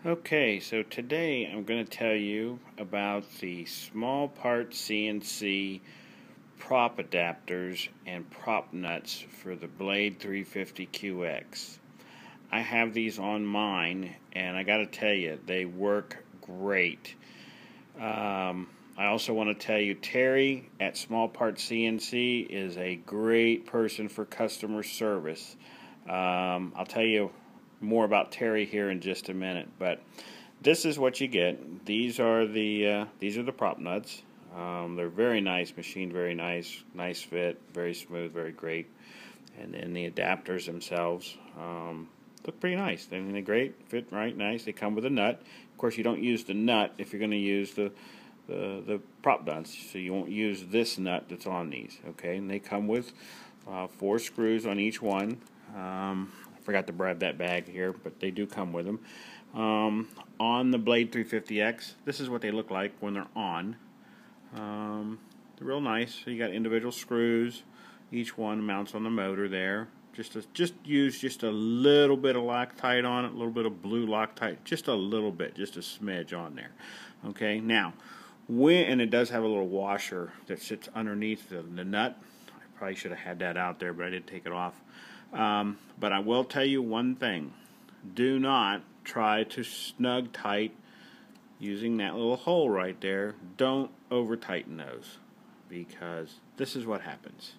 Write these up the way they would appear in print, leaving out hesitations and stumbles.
Okay, so today I'm going to tell you about the small part CNC prop adapters and prop nuts for the Blade 350QX. I have these on mine, and I got to tell you, they work great. I also want to tell you, Terry at Small Part CNC is a great person for customer service. I'll tell you more about Terry here in just a minute, but this is what you get. These are the prop nuts. They're very nice, machined very nice, nice fit, very smooth, very great. And then the adapters themselves look pretty nice. They're great, fit right nice. They come with a nut. Of course, you don't use the nut if you're going to use the prop nuts, so you won't use this nut that's on these. Okay, and they come with 4 screws on each one. Forgot to grab that bag here, but they do come with them. On the Blade 350X, this is what they look like when they're on. They're real nice. So you got individual screws. Each one mounts on the motor there. Just use just a little bit of Loctite on it, a little bit of blue Loctite, just a little bit, just a smidge on there. Okay, now and it does have a little washer that sits underneath the nut. I probably should have had that out there, but I did take it off. But I will tell you one thing. Do not try to snug tight using that little hole right there. Don't over tighten those, because this is what happens.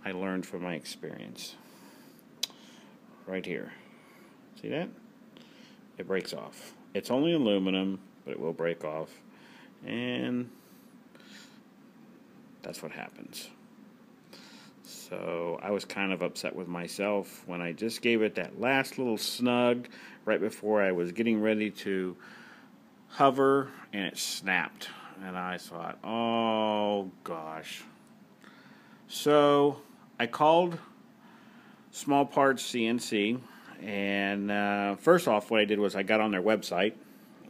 I learned from my experience. Right here. See that? It breaks off. It's only aluminum, but it will break off. And that's what happens. So I was kind of upset with myself when I just gave it that last little snug right before I was getting ready to hover, and it snapped. And I thought, oh gosh. So I called Small Parts CNC, and first off what I did was I got on their website.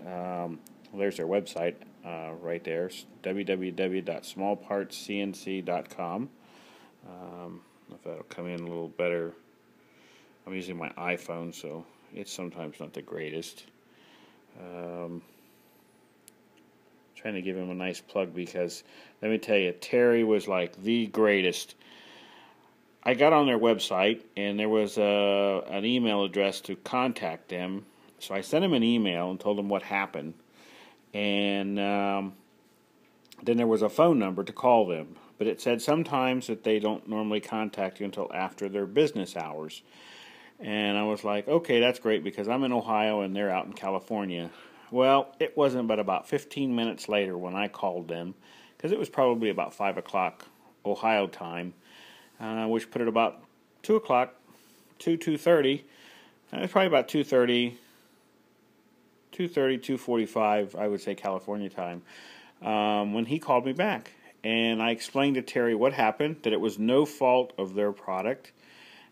There's their website right there, www.smallpartscnc.com. If that'll come in a little better. I'm using my iPhone, so it's sometimes not the greatest. Trying to give him a nice plug, because let me tell you, Terry was like the greatest. I got on their website, and there was an email address to contact them, so I sent him an email and told him what happened, and then there was a phone number to call them. But it said sometimes that they don't normally contact you until after their business hours. And I was like, okay, that's great, because I'm in Ohio and they're out in California. Well, it wasn't but about 15 minutes later when I called them, because it was probably about 5 o'clock Ohio time, which put it about 2 o'clock, 2:30. It was probably about 2:30, 2:45, I would say California time, when he called me back. And I explained to Terry what happened, that it was no fault of their product,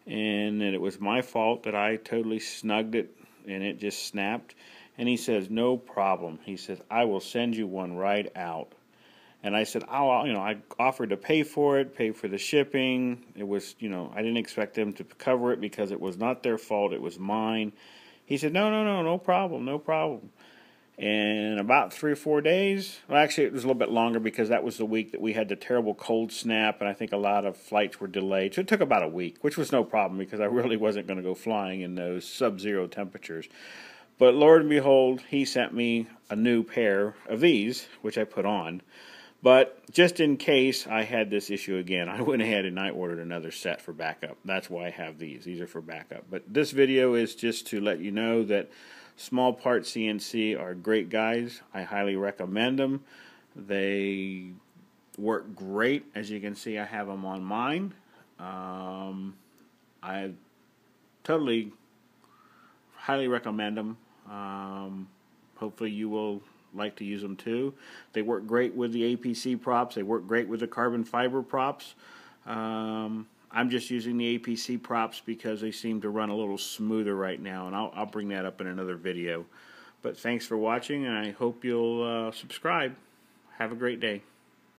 and that it was my fault that I totally snugged it and it just snapped. And he says, no problem. He says, I will send you one right out. And I said, I offered to pay for it, pay for the shipping. It was, I didn't expect them to cover it because it was not their fault, it was mine. He said, no problem, no problem. And about 3 or 4 days, well, actually it was a little bit longer, because that was the week that we had the terrible cold snap, and I think a lot of flights were delayed. So it took about a week, which was no problem, because I really wasn't going to go flying in those sub-zero temperatures. But Lord and behold, he sent me a new pair of these, which I put on. But just in case I had this issue again, I went ahead and I ordered another set for backup. That's why I have these. These are for backup. But this video is just to let you know that Small Part CNC are great guys. I highly recommend them. They work great. As you can see, I have them on mine. I totally highly recommend them. Hopefully you will like to use them too. They work great with the APC props. They work great with the carbon fiber props. I'm just using the APC props because they seem to run a little smoother right now, and I'll bring that up in another video. But thanks for watching, and I hope you'll subscribe. Have a great day.